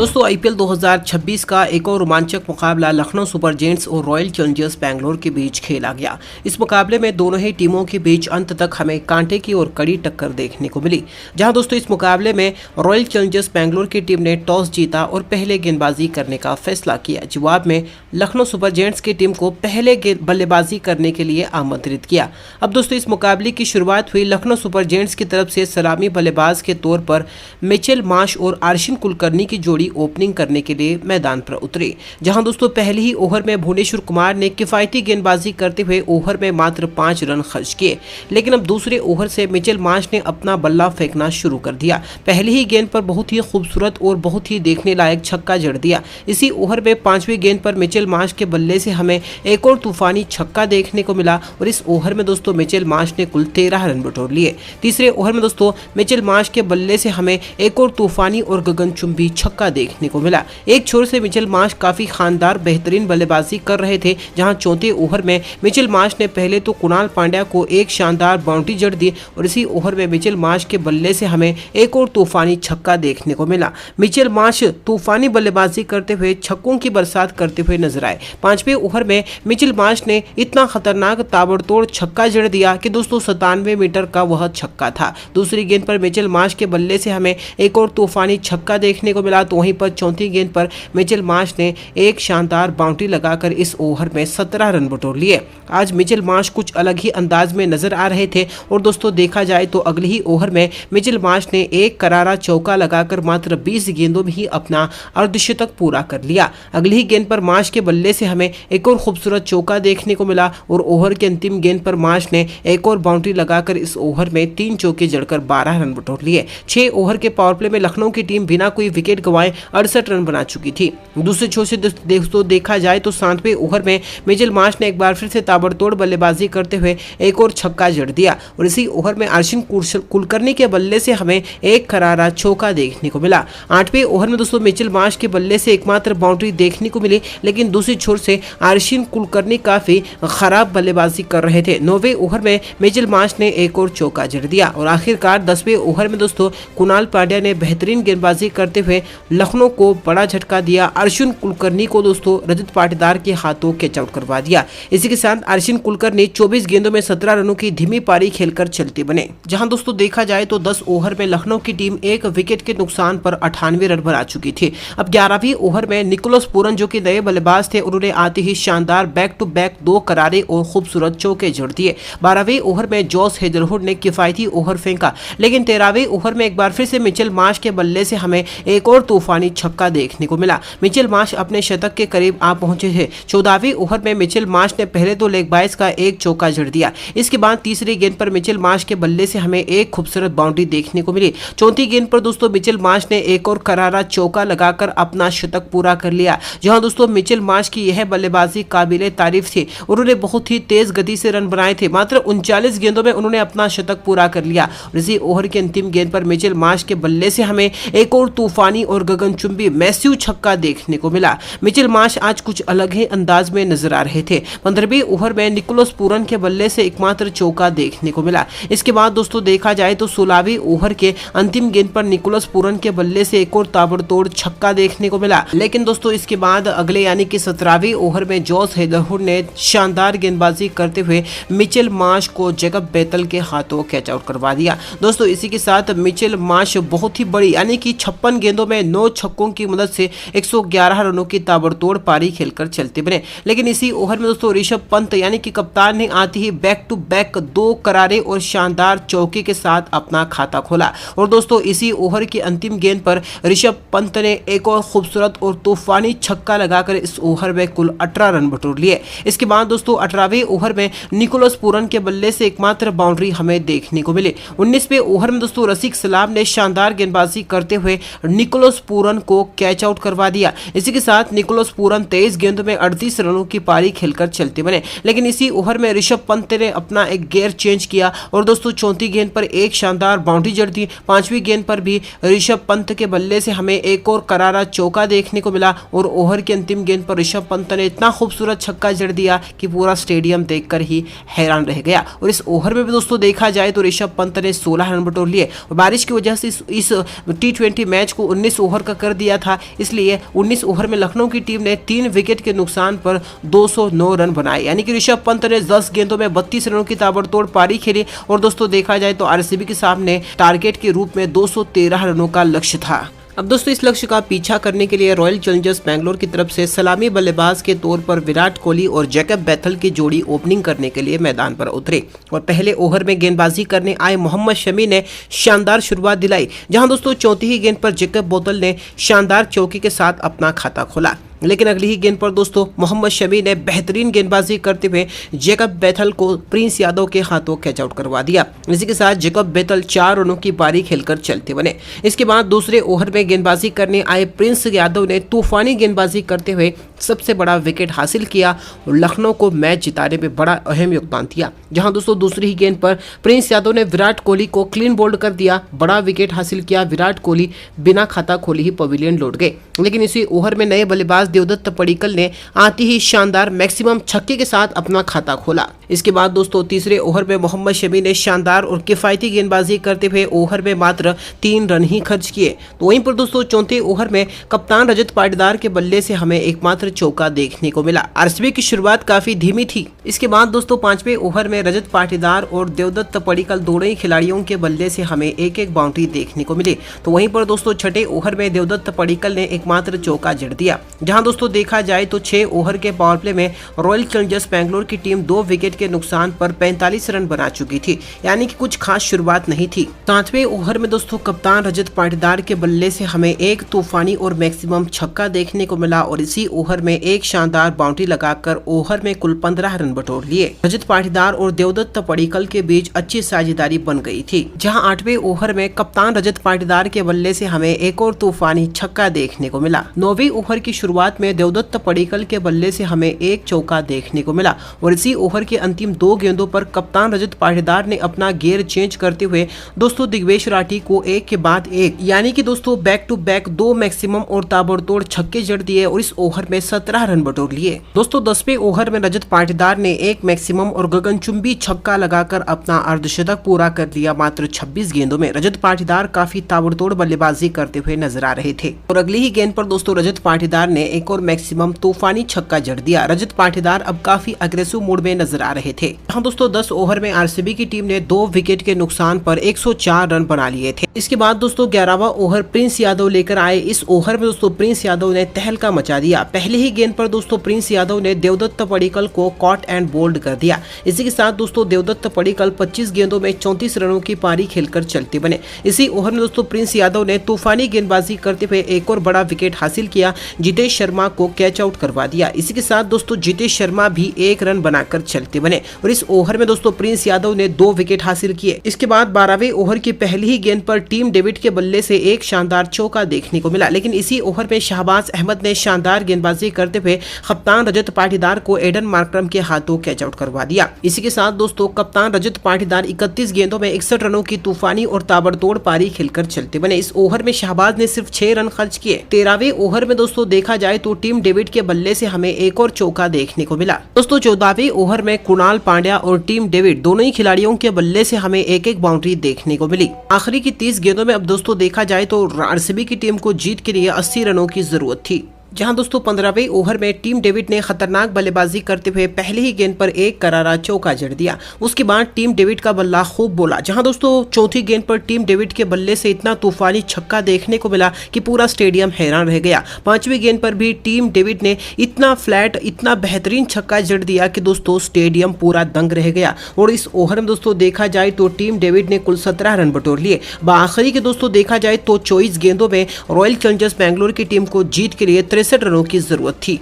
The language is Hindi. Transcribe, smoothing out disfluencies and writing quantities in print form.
दोस्तों आईपीएल 2026 का एक और रोमांचक मुकाबला लखनऊ सुपर जायंट्स और रॉयल चैलेंजर्स बेंगलोर के बीच खेला गया। इस मुकाबले में दोनों ही टीमों के बीच अंत तक हमें कांटे की और कड़ी टक्कर देखने को मिली। जहां दोस्तों इस मुकाबले में रॉयल चैलेंजर्स बेंगलोर की टीम ने टॉस जीता और पहले गेंदबाजी करने का फैसला किया। जवाब में लखनऊ सुपर जायंट्स की टीम को पहले बल्लेबाजी करने के लिए आमंत्रित किया। अब दोस्तों इस मुकाबले की शुरुआत हुई लखनऊ सुपर जायंट्स की तरफ से सलामी बल्लेबाज के तौर पर मिचेल मार्श और आर्शिन कुलकर्णी की जोड़ी ओपनिंग करने के लिए मैदान पर उतरे। जहां दोस्तों पहले ही ओवर में भुवनेश्वर कुमार ने किफायती गेंदबाजी करते हुए ओवर में मात्र 5 रन खर्च किए, लेकिन अब दूसरे ओवर से मिचेल मार्श ने अपना बल्ला फेंकना शुरू कर दिया। पहली ही गेंद पर बहुत ही खूबसूरत और बहुत ही देखने लायक छक्का जड़ दिया। इसी ओवर में 5वीं गेंद पर मिचेल मार्श के बल्ले से हमें एक और तूफानी छक्का देखने को मिला और इस ओवर में दोस्तों मिचेल मार्श ने कुल 13 रन बटोर लिए। तीसरे ओवर में दोस्तों मिचेल मार्श के बल्ले से हमें एक और तूफानी और गगनचुंबी छक्का देखने को मिला। एक छोर से मिचेल मार्श काफी शानदार बेहतरीन बल्लेबाजी कर रहे थे। जहां चौथे ओवर में मिचेल मार्श ने पहले तो कुणाल पांड्या को एक शानदार बाउंड्री जड़ दी और इसी ओवर में मिचेल मार्श के बल्ले से हमें एक और तूफानी छक्का देखने को मिला। मिचेल मार्श तूफानी बल्लेबाजी करते हुए छक्कों की बरसात करते हुए नजर आए। 5वें ओवर में मिचेल मार्श ने इतना खतरनाक ताबड़तोड़ छक्का जड़ दिया कि दोस्तों 97 मीटर का वह छक्का था। दूसरी गेंद पर मिचेल मार्श के बल्ले से हमें एक और तूफानी छक्का देखने को मिला। तो वहीं पर चौथी गेंद पर मिचेल मार्श ने एक शानदार बाउंड्री लगाकर इस ओवर में 17 रन बटोर लिए। आज मिचेल मार्श कुछ अलग ही अंदाज में नजर आ रहे थे और दोस्तों देखा जाए तो अगले ही ओवर में मिचेल मार्श ने एक करारा चौका लगाकर मात्र 20 गेंदों में ही अपना अर्धशतक पूरा कर लिया। अगली ही गेंद पर मार्श के बल्ले से हमें एक और खूबसूरत चौका देखने को मिला और ओवर के अंतिम गेंद पर मार्श ने एक और बाउंड्री लगाकर इस ओवर में 3 चौके जड़कर 12 रन बटोर लिए। 6 ओवर के पावर प्ले में लखनऊ की टीम बिना कोई विकेट गंवाए 68 रन बना चुकी थी। दूसरे छोर से दोस्तों देखा जाए तो 7वें ओवर में मिचेल मार्श ने एक बार फिर से ताबड़तोड़ बल्लेबाजी करते हुए एक और छक्का जड़ दिया और इसी ओवर में आर्शिन कुलकर्णी के बल्ले से हमें एक करारा चौका देखने को मिला। 8वें ओवर में दोस्तों मिचेल मार्श के बल्ले से एकमात्र बाउंड्री देखने को मिली, लेकिन दूसरी छोर से आर्शिन कुलकर्णी काफी खराब बल्लेबाजी कर रहे थे। 9वें ओवर में मिचेल मार्श ने एक और चौका जड़ दिया और आखिरकार 10वें ओवर में दोस्तों कुणाल पांड्या ने बेहतरीन गेंदबाजी करते हुए लखनऊ को बड़ा झटका दिया। आर्शिन कुलकर्णी को दोस्तों रजत पाटीदार के हाथों कैच आउट करवा दिया। इसी के साथ आर्शिन कुलकर्णी 24 गेंदों में 17 रनों की धीमी पारी खेलकर चलते बने। जहां दोस्तों देखा जाए तो 10 ओवर में लखनऊ की टीम एक विकेट के नुकसान पर 98 रन बना चुकी थी। अब 11वीं ओवर में निकोलस पूरन जो कि नए बल्लेबाज थे, उन्होंने आते ही शानदार बैक टू बैक 2 करारे और खूबसूरत चौके जड़ दिए। 12वें ओवर में जॉस हेजलवुड ने किफायती ओवर फेंका, लेकिन 13वें ओवर में एक बार फिर से मिचेल मार्श के बल्ले से हमें एक और तूफानी छक्का देखने को मिला। मिचेल मार्श अपने शतक के करीब आ पहुंचे थे। 14वीं ओवर में मिचेल मार्श ने पहले तो लेग बाइस का एक चौका जड़ दिया। इसके बाद तीसरी गेंद पर मिचेल मार्श के बल्ले से हमें एक खूबसूरत बाउंड्री देखने को मिली। चौथी गेंद पर दोस्तों मिचेल मार्श ने एक और करारा चौका लगाकर अपना शतक पूरा कर लिया। जहां दोस्तों मिचेल मार्श की यह बल्लेबाजी काबिले तारीफ थी। उन्होंने बहुत ही तेज गति से रन बनाए थे। मात्र 39 गेंदों में उन्होंने अपना शतक पूरा कर लिया और इसी ओवर के अंतिम गेंद पर मिचेल मार्श के बल्ले से हमें एक और तूफानी और गगनचुंबी मैसिव छक्का देखने को मिला। मिचेल मार्श आज कुछ अलग ही अंदाज में नजर आ रहे थे। 15वें ओवर में निकोलस पूरन के बल्ले से एकमात्र चौका देखने को मिला। इसके बाद दोस्तों देखा जाए तो 16वें ओवर के अंतिम गेंद पर निकोलस पूरन के बल्ले से एक और ताबड़तोड़ छक्का देखने को मिला। लेकिन दोस्तों इसके बाद अगले यानी कि 17वें ओवर में जॉस हेजलवुड ने शानदार गेंदबाजी करते हुए मिचेल मार्श को जैकब बेथल के हाथों कैच आउट करवा दिया। दोस्तों इसी के साथ मिचेल मार्श बहुत ही बड़ी यानी कि 56 गेंदों में 9 छक्कों की मदद से 111 रनों की ताबड़तोड़ पारी खेलकर चलते बने। लेकिन इसी ओवर में दोस्तों ऋषभ पंत यानी कि कप्तान ने आते ही बैक टू बैक 2 करारे और शानदार चौके के साथ अपना खाता खोला और दोस्तों इसी ओवर की अंतिम गेंद पर ऋषभ पंत ने एक और खूबसूरत और तूफानी छक्का लगाकर इस ओवर में कुल 18 रन बटोर लिए। इसके बाद दोस्तों 18वें ओवर में निकोलस पूरन के बल्ले से एकमात्र बाउंड्री हमें देखने को मिली। 19वें ओवर में दोस्तों रसिक सलाम ने शानदार गेंदबाजी करते हुए निकोलस पूरन को कैच आउट करवा दिया। इसी के साथ निकोलस पूरन 23 गेंदों में 38 रनों की पारी खेलकर चलते बने। लेकिन इसी ओवर में ऋषभ पंत ने अपना एक गियर चेंज किया और दोस्तों चौथी गेंद पर एक शानदार बाउंड्री जड़ दी। 5वीं गेंद पर भी ऋषभ पंत के बल्ले से हमें एक और करारा चौका देखने को मिला और ओवर की अंतिम गेंद पर ऋषभ पंत ने इतना खूबसूरत छक्का जड़ दिया कि पूरा स्टेडियम देखकर ही हैरान रह गया। और इस ओवर में भी दोस्तों देखा जाए तो ऋषभ पंत ने 16 रन बटोर लिए और बारिश की वजह से इस T20 मैच को 19 ओवर कर दिया था। इसलिए 19 ओवर में लखनऊ की टीम ने 3 विकेट के नुकसान पर 209 रन बनाए, यानी कि ऋषभ पंत ने 10 गेंदों में 32 रनों की ताबड़तोड़ पारी खेली। और दोस्तों देखा जाए तो आरसीबी के सामने टारगेट के रूप में 213 रनों का लक्ष्य था। अब दोस्तों इस लक्ष्य का पीछा करने के लिए रॉयल चैलेंजर्स बैंगलोर की तरफ से सलामी बल्लेबाज के तौर पर विराट कोहली और जैकब बैथल की जोड़ी ओपनिंग करने के लिए मैदान पर उतरे और पहले ओवर में गेंदबाजी करने आए मोहम्मद शमी ने शानदार शुरुआत दिलाई, जहां दोस्तों चौथी ही गेंद पर जैकब बैथल ने शानदार चौके के साथ अपना खाता खोला। लेकिन अगली ही गेंद पर दोस्तों मोहम्मद शमी ने बेहतरीन गेंदबाजी करते हुए जैकब बैथल को प्रिंस यादव के हाथों कैच आउट करवा दिया। इसी के साथ जैकब बैथल 4 रनों की पारी खेलकर चलते बने। इसके बाद दूसरे ओवर में गेंदबाजी करने आए प्रिंस यादव ने तूफानी गेंदबाजी करते हुए सबसे बड़ा विकेट हासिल किया और लखनऊ को मैच जिताने में बड़ा अहम योगदान दिया। जहां दोस्तों दूसरी ही गेंद पर प्रिंस यादव ने विराट कोहली को क्लीन बोल्ड कर दिया, बड़ा विकेट हासिल किया। विराट कोहली बिना खाता खोले ही पवेलियन लौट गए। लेकिन इसी ओवर में नए बल्लेबाज देवदत्त पडिक्कल ने आते ही शानदार मैक्सिमम छक्के के साथ अपना खाता खोला। इसके बाद दोस्तों तीसरे ओवर में मोहम्मद शमी ने शानदार और किफायती गेंदबाजी करते हुए ओवर में मात्र 3 रन ही खर्च किए। तो वहीं पर दोस्तों चौथे ओवर में कप्तान रजत पाटीदार के बल्ले से हमें एकमात्र चौका देखने को मिला। आरसीबी की शुरुआत काफी धीमी थी। इसके बाद दोस्तों 5वें ओवर में रजत पाटीदार और देवदत्त पडिक्कल दोनों ही खिलाड़ियों के बल्ले से हमें एक बाउंड्री देखने को मिली। तो वहीं पर दोस्तों छठे ओवर में देवदत्त पडिक्कल ने एकमात्र चौका जड़ दिया। जहां दोस्तों देखा जाए तो 6 ओवर के पावर प्ले में रॉयल चैलेंजर्स बैंगलोर की टीम 2 विकेट के नुकसान पर 45 रन बना चुकी थी, यानी कि कुछ खास शुरुआत नहीं थी। 7वें ओवर में दोस्तों कप्तान रजत पाटीदार के बल्ले से हमें एक तूफानी और मैक्सिमम छक्का देखने को मिला और इसी ओवर में एक शानदार बाउंड्री लगाकर ओवर में कुल 15 रन बटोर लिए। रजत पाटीदार और देवदत्त पडिक्कल के बीच अच्छी साझेदारी बन गई थी। जहां 8वें ओवर में कप्तान रजत पाटीदार के बल्ले से हमें एक और तूफानी छक्का देखने को मिला। 9वीं ओवर की शुरुआत में देवदत्त पडिक्कल के बल्ले से हमें एक चौका देखने को मिला और इसी ओवर के अंतिम 2 गेंदों पर कप्तान रजत पाटीदार ने अपना गियर चेंज करते हुए दोस्तों दिग्वेश राठी को एक के बाद एक, यानी कि दोस्तों बैक टू बैक 2 मैक्सिमम और ताबड़तोड़ छक्के जड़ दिए और इस ओवर में 17 रन बटोर लिए। दोस्तों 10वें ओवर में रजत पाटीदार ने एक मैक्सिमम और गगनचुंबी छक्का लगाकर अपना अर्धशतक पूरा कर लिया। मात्र 26 गेंदों में रजत पाटीदार काफी ताबड़तोड़ बल्लेबाजी करते हुए नजर आ रहे थे और अगली ही गेंद पर दोस्तों रजत पाटीदार ने एक और मैक्सिमम तूफानी छक्का जड़ दिया। रजत पाटीदार अब काफी अग्रेसिव मूड में नजर आ रहे थे। यहाँ दोस्तों 10 ओवर में आरसीबी की टीम ने 2 विकेट के नुकसान पर 104 रन बना लिए थे। इसके बाद दोस्तों 11वां ओवर प्रिंस यादव लेकर आए। इस ओवर में दोस्तों प्रिंस यादव ने तहलका मचा दिया। पहले ही गेंद पर दोस्तों प्रिंस यादव ने देवदत्त पडिक्कल को कॉट एंड बोल्ड कर दिया। इसी के साथ दोस्तों देवदत्त पडिक्कल 25 गेंदों में 34 रनों की पारी खेलकर चलते बने। इसी ओवर में दोस्तों प्रिंस यादव ने तूफानी गेंदबाजी करते हुए एक और बड़ा विकेट हासिल किया। जितेश शर्मा को कैच आउट करवा दिया। इसी के साथ दोस्तों जितेश शर्मा भी 1 रन बनाकर चलते बने और इस ओवर में दोस्तों प्रिंस यादव ने 2 विकेट हासिल किए। इसके बाद 12वें ओवर की पहली ही गेंद पर टीम डेविड के बल्ले से एक शानदार चौका देखने को मिला। लेकिन इसी ओवर में शहबाज अहमद ने शानदार गेंदबाजी करते हुए कप्तान रजत पाटीदार को एडन मार्करम के हाथों कैच आउट करवा दिया। इसी के साथ दोस्तों कप्तान रजत पाटीदार 31 गेंदों में 61 रनों की तूफानी और ताबड़तोड़ पारी खेलकर चलते बने। इस ओवर में शहबाज ने सिर्फ 6 रन खर्च किए। 13वें ओवर में दोस्तों देखा जाए तो टीम डेविड के बल्ले से हमें एक और चौका देखने को मिला। दोस्तों 14वें ओवर में कुणाल पांड्या और टीम डेविड दोनों ही खिलाड़ियों के बल्ले से हमें एक बाउंड्री देखने को मिली। आखिरी की 30 गेंदों में अब दोस्तों देखा जाए तो आरसीबी की टीम को जीत के लिए 80 रनों की जरूरत थी। जहां दोस्तों 15वें ओवर में टीम डेविड ने खतरनाक बल्लेबाजी करते हुए पहली ही गेंद पर एक करारा चौका जड़ दिया। उसके बाद टीम डेविड का बल्ला खूब बोला। जहां दोस्तों चौथी गेंद पर टीम डेविड के बल्ले से इतना तूफानी छक्का देखने को मिला कि पूरा स्टेडियम हैरान रह गया। 5वीं गेंद पर भी टीम डेविड ने इतना फ्लैट इतना बेहतरीन छक्का जड़ दिया कि दोस्तों स्टेडियम पूरा दंग रह गया और इस ओवर में दोस्तों देखा जाए तो टीम डेविड ने कुल 17 रन बटोर लिए। आखिरी के दोस्तों देखा जाए तो 24 गेंदों में रॉयल चैलेंजर्स बैंगलोर की टीम को जीत के लिए 63 रनों की जरूरत थी।